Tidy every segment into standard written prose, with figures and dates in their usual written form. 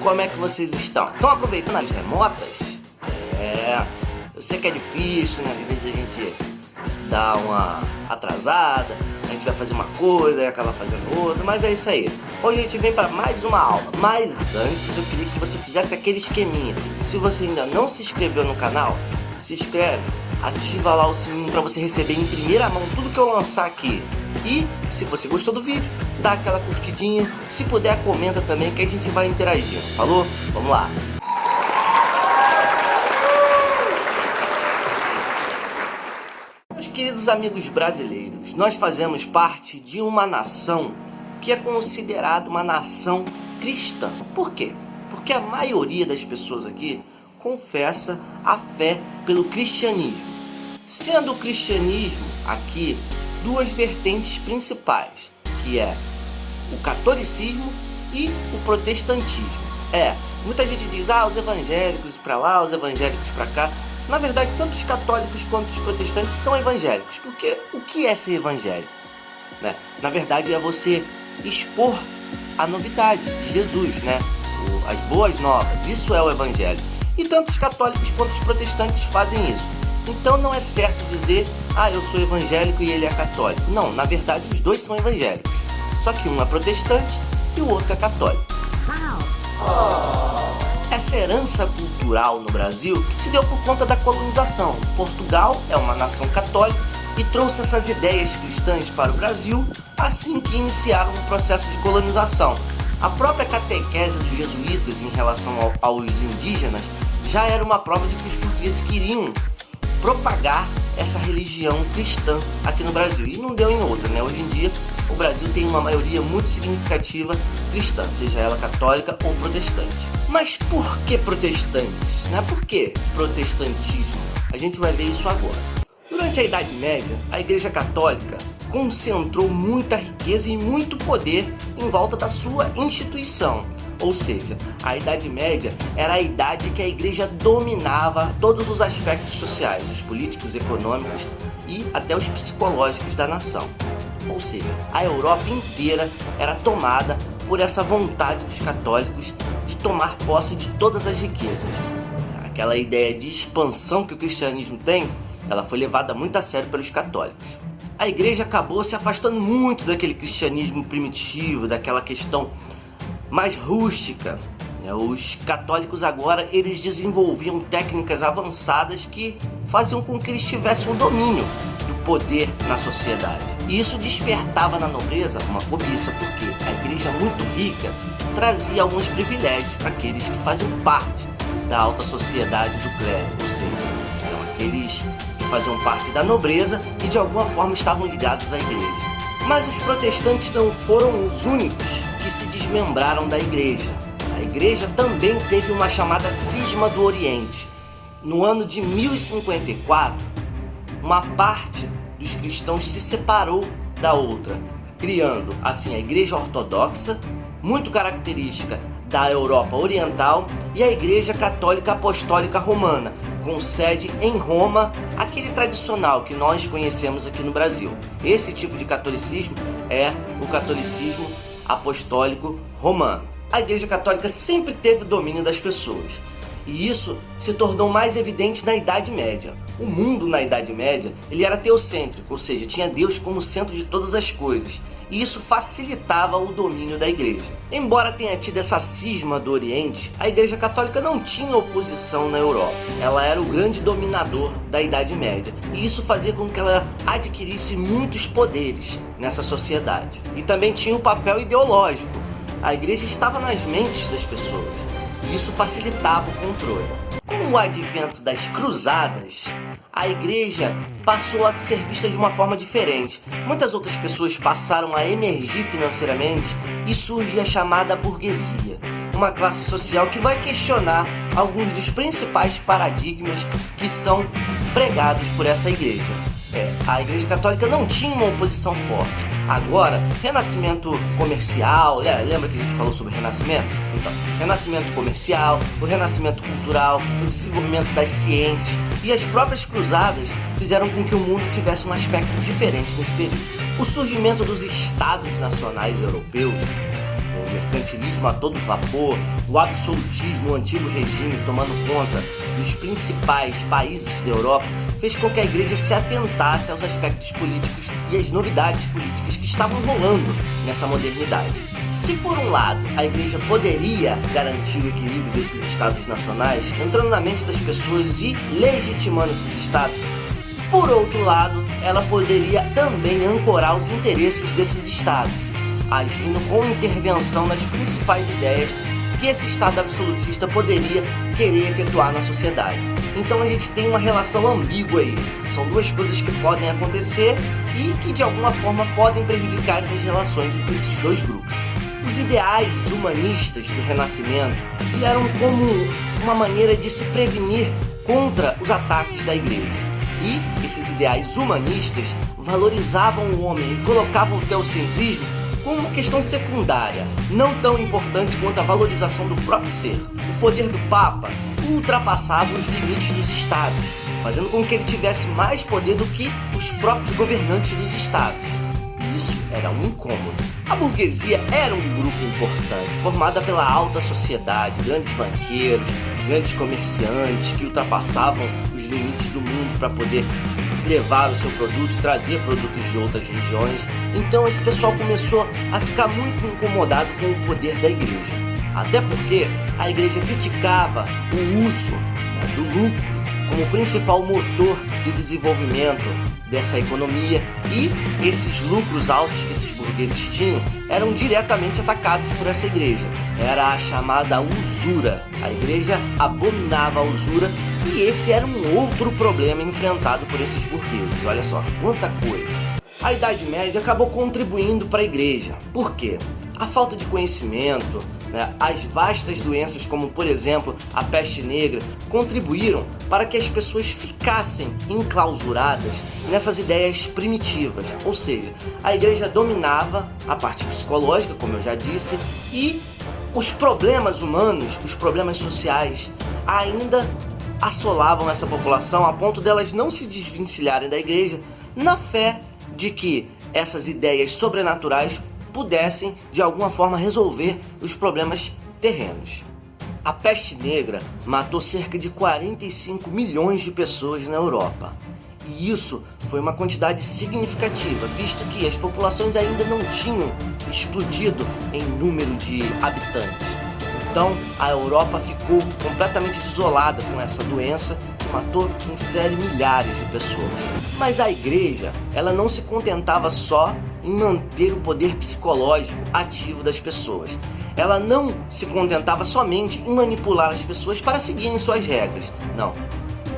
como é que vocês estão? Estão aproveitando as remotas? Eu sei que é difícil, né? Às vezes a gente dá uma atrasada, a gente vai fazer uma coisa e acaba fazendo outra, mas é isso aí. Hoje a gente vem para mais uma aula, mas antes eu queria que você fizesse aquele esqueminha. Se você ainda não se inscreveu no canal, se inscreve, ativa lá o sininho para você receber em primeira mão tudo que eu lançar aqui. E se você gostou do vídeo, dá aquela curtidinha, se puder comenta também que a gente vai interagindo. Falou? Vamos lá! Meus queridos amigos brasileiros, nós fazemos parte de uma nação que é considerada uma nação cristã. Por quê? Porque a maioria das pessoas aqui confessa a fé pelo cristianismo. Sendo o cristianismo aqui duas vertentes principais, que é o catolicismo e o protestantismo. Muita gente diz, os evangélicos para lá, os evangélicos para cá. Na verdade, tanto os católicos quanto os protestantes são evangélicos, porque o que é ser evangélico? Na verdade, é você expor a novidade de Jesus, as boas novas. Isso é o evangelho. E tanto os católicos quanto os protestantes fazem isso. Então não é certo dizer, eu sou evangélico e ele é católico. Não, na verdade os dois são evangélicos. Só que um é protestante e o outro é católico. Essa herança cultural no Brasil se deu por conta da colonização. Portugal é uma nação católica e trouxe essas ideias cristãs para o Brasil assim que iniciaram o processo de colonização. A própria catequese dos jesuítas em relação aos indígenas já era uma prova de que os portugueses queriam propagar essa religião cristã aqui no Brasil. E não deu em outra, Hoje em dia o Brasil tem uma maioria muito significativa cristã, seja ela católica ou protestante. Mas por que protestantes? Por que protestantismo? A gente vai ver isso agora. Durante a Idade Média, a Igreja Católica concentrou muita riqueza e muito poder em volta da sua instituição. Ou seja, a Idade Média era a idade que a Igreja dominava todos os aspectos sociais, os políticos, econômicos e até os psicológicos da nação. Ou seja, a Europa inteira era tomada por essa vontade dos católicos de tomar posse de todas as riquezas. Aquela ideia de expansão que o cristianismo tem, ela foi levada muito a sério pelos católicos. A Igreja acabou se afastando muito daquele cristianismo primitivo, daquela questão mais rústica. Os católicos agora eles desenvolviam técnicas avançadas que faziam com que eles tivessem um domínio do poder na sociedade. E isso despertava na nobreza uma cobiça, porque a igreja muito rica trazia alguns privilégios para aqueles que faziam parte da alta sociedade do clero, ou seja, eram aqueles que faziam parte da nobreza e de alguma forma estavam ligados à igreja. Mas os protestantes não foram os únicos que se desmembraram da igreja. A igreja também teve uma chamada cisma do Oriente. No ano de 1054, uma parte dos cristãos se separou da outra, criando assim a Igreja Ortodoxa, muito característica da Europa Oriental, e a Igreja Católica Apostólica Romana, com sede em Roma, aquele tradicional que nós conhecemos aqui no Brasil. Esse tipo de catolicismo é o catolicismo apostólico romano. A Igreja Católica sempre teve o domínio das pessoas, e isso se tornou mais evidente na Idade Média. O mundo na Idade Média ele era teocêntrico, ou seja, tinha Deus como centro de todas as coisas, e isso facilitava o domínio da igreja. Embora tenha tido essa cisma do Oriente, a Igreja Católica não tinha oposição na Europa. Ela era o grande dominador da Idade Média, e isso fazia com que ela adquirisse muitos poderes nessa sociedade. E também tinha o papel ideológico. A igreja estava nas mentes das pessoas, e isso facilitava o controle. Com o advento das cruzadas, a igreja passou a ser vista de uma forma diferente. Muitas outras pessoas passaram a emergir financeiramente e surge a chamada burguesia, uma classe social que vai questionar alguns dos principais paradigmas que são pregados por essa igreja. A Igreja Católica não tinha uma oposição forte. Agora, renascimento comercial, lembra que a gente falou sobre renascimento? Então, renascimento comercial, o renascimento cultural, o desenvolvimento das ciências e as próprias cruzadas fizeram com que o mundo tivesse um aspecto diferente nesse período. O surgimento dos estados nacionais europeus, o mercantilismo a todo vapor, o absolutismo, o antigo regime tomando conta dos principais países da Europa, fez com que a igreja se atentasse aos aspectos políticos e às novidades políticas que estavam rolando nessa modernidade. Se por um lado a igreja poderia garantir o equilíbrio desses estados nacionais, entrando na mente das pessoas e legitimando esses estados, por outro lado, ela poderia também ancorar os interesses desses estados, agindo com intervenção nas principais ideias que esse estado absolutista poderia querer efetuar na sociedade. Então a gente tem uma relação ambígua aí. São duas coisas que podem acontecer e que de alguma forma podem prejudicar essas relações entre esses dois grupos. Os ideais humanistas do Renascimento vieram como uma maneira de se prevenir contra os ataques da igreja. E esses ideais humanistas valorizavam o homem e colocavam o teocentrismo como uma questão secundária, não tão importante quanto a valorização do próprio ser. O poder do Papa ultrapassava os limites dos estados, fazendo com que ele tivesse mais poder do que os próprios governantes dos estados. E isso era um incômodo. A burguesia era um grupo importante, formada pela alta sociedade, grandes banqueiros, grandes comerciantes que ultrapassavam os limites do mundo para poder levar o seu produto e trazer produtos de outras regiões. Então esse pessoal começou a ficar muito incomodado com o poder da igreja. Até porque a igreja criticava o uso do lucro como principal motor de desenvolvimento dessa economia, e esses lucros altos que esses burgueses tinham eram diretamente atacados por essa igreja. Era a chamada usura. A igreja abominava a usura e esse era um outro problema enfrentado por esses burgueses. Olha só, quanta coisa. A Idade Média acabou contribuindo para a igreja. Por quê? A falta de conhecimento, as vastas doenças como, por exemplo, a peste negra, contribuíram para que as pessoas ficassem enclausuradas nessas ideias primitivas. Ou seja, a igreja dominava a parte psicológica, como eu já disse, e os problemas humanos, os problemas sociais, ainda assolavam essa população a ponto delas não se desvencilharem da igreja na fé de que essas ideias sobrenaturais pudessem de alguma forma resolver os problemas terrenos. A peste negra matou cerca de 45 milhões de pessoas na Europa. E isso foi uma quantidade significativa, visto que as populações ainda não tinham explodido em número de habitantes. Então a Europa ficou completamente desolada com essa doença que matou em série milhares de pessoas. Mas a igreja, ela não se contentava só em manter o poder psicológico ativo das pessoas. Ela não se contentava somente em manipular as pessoas para seguirem suas regras. Não.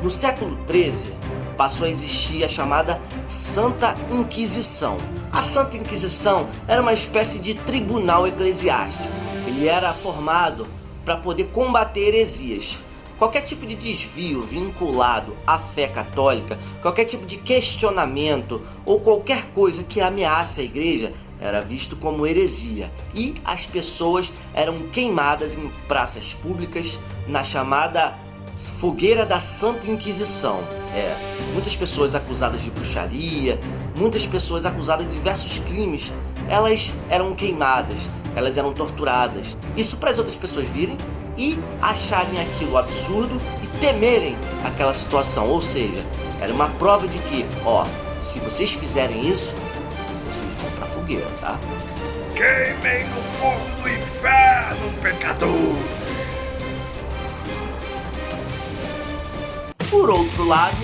No século XIII passou a existir a chamada Santa Inquisição. A Santa Inquisição era uma espécie de tribunal eclesiástico. Ele era formado para poder combater heresias. Qualquer tipo de desvio vinculado à fé católica, qualquer tipo de questionamento ou qualquer coisa que ameace a igreja era visto como heresia, e as pessoas eram queimadas em praças públicas na chamada fogueira da Santa Inquisição. Muitas pessoas acusadas de bruxaria, muitas pessoas acusadas de diversos crimes, elas eram queimadas, elas eram torturadas. Isso para as outras pessoas virem e acharem aquilo absurdo e temerem aquela situação. Ou seja, era uma prova de que, se vocês fizerem isso, vocês vão pra fogueira, tá? Queimem no fogo do inferno, pecador! Por outro lado,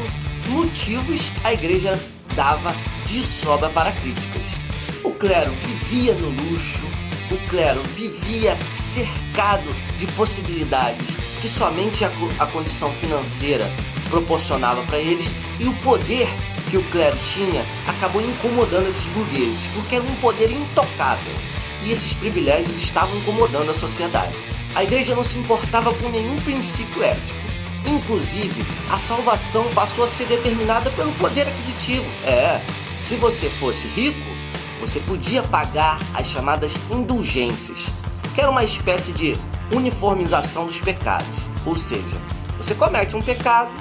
motivos a igreja dava de sobra para críticas. O clero vivia no luxo, o clero vivia cercado de possibilidades que somente a condição financeira proporcionava para eles, e o poder que o clero tinha acabou incomodando esses burgueses, porque era um poder intocável, e esses privilégios estavam incomodando a sociedade. A igreja não se importava com nenhum princípio ético. Inclusive, a salvação passou a ser determinada pelo poder aquisitivo. Se você fosse rico, você podia pagar as chamadas indulgências, que era uma espécie de uniformização dos pecados. Ou seja, você comete um pecado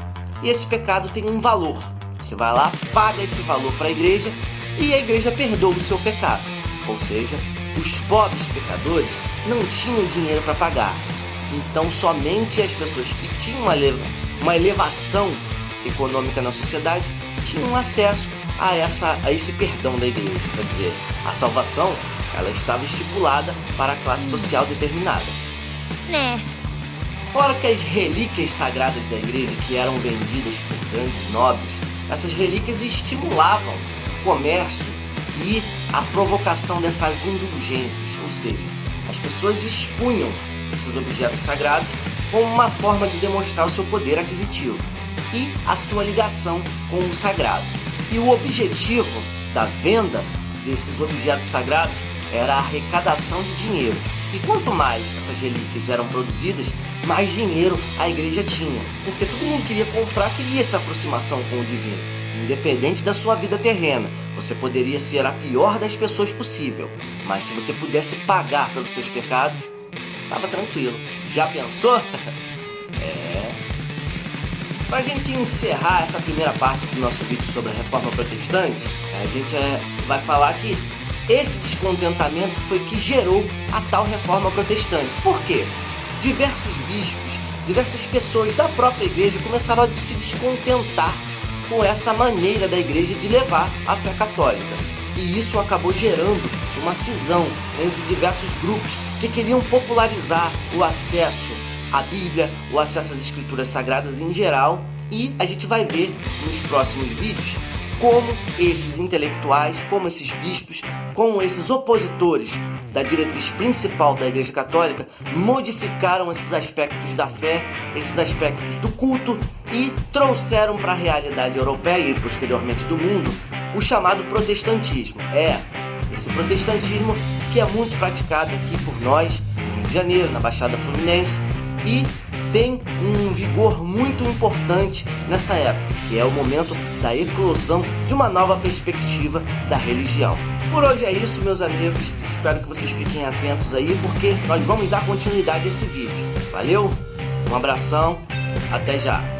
e esse pecado tem um valor. Você vai lá, paga esse valor para a igreja e a igreja perdoa o seu pecado. Ou seja, os pobres pecadores não tinham dinheiro para pagar. Então somente as pessoas que tinham uma elevação econômica na sociedade tinham acesso a esse perdão da igreja. Quer dizer, a salvação ela estava estipulada para a classe social determinada. Né? Fora que as relíquias sagradas da igreja que eram vendidas por grandes nobres, essas relíquias estimulavam o comércio e a provocação dessas indulgências, ou seja, as pessoas expunham esses objetos sagrados como uma forma de demonstrar o seu poder aquisitivo e a sua ligação com o sagrado. E o objetivo da venda desses objetos sagrados era a arrecadação de dinheiro. E quanto mais essas relíquias eram produzidas, mais dinheiro a igreja tinha, porque todo mundo queria essa aproximação com o divino. Independente da sua vida terrena, você poderia ser a pior das pessoas possível, mas se você pudesse pagar pelos seus pecados, estava tranquilo. Já pensou? Pra gente encerrar essa primeira parte do nosso vídeo sobre a Reforma Protestante, a gente vai falar que esse descontentamento foi que gerou a tal Reforma Protestante. Por quê? Diversos bispos, diversas pessoas da própria igreja começaram a se descontentar com essa maneira da igreja de levar a fé católica. E isso acabou gerando uma cisão entre diversos grupos que queriam popularizar o acesso à Bíblia, o acesso às Escrituras Sagradas em geral. E a gente vai ver nos próximos vídeos como esses intelectuais, como esses bispos, como esses opositores da diretriz principal da Igreja Católica modificaram esses aspectos da fé, esses aspectos do culto e trouxeram para a realidade europeia e posteriormente do mundo o chamado protestantismo. Esse protestantismo que é muito praticado aqui por nós, no Rio de Janeiro, na Baixada Fluminense, e tem um vigor muito importante nessa época, que é o momento da eclosão de uma nova perspectiva da religião. Por hoje é isso, meus amigos. Espero que vocês fiquem atentos aí, porque nós vamos dar continuidade a esse vídeo. Valeu? Um abração, até já!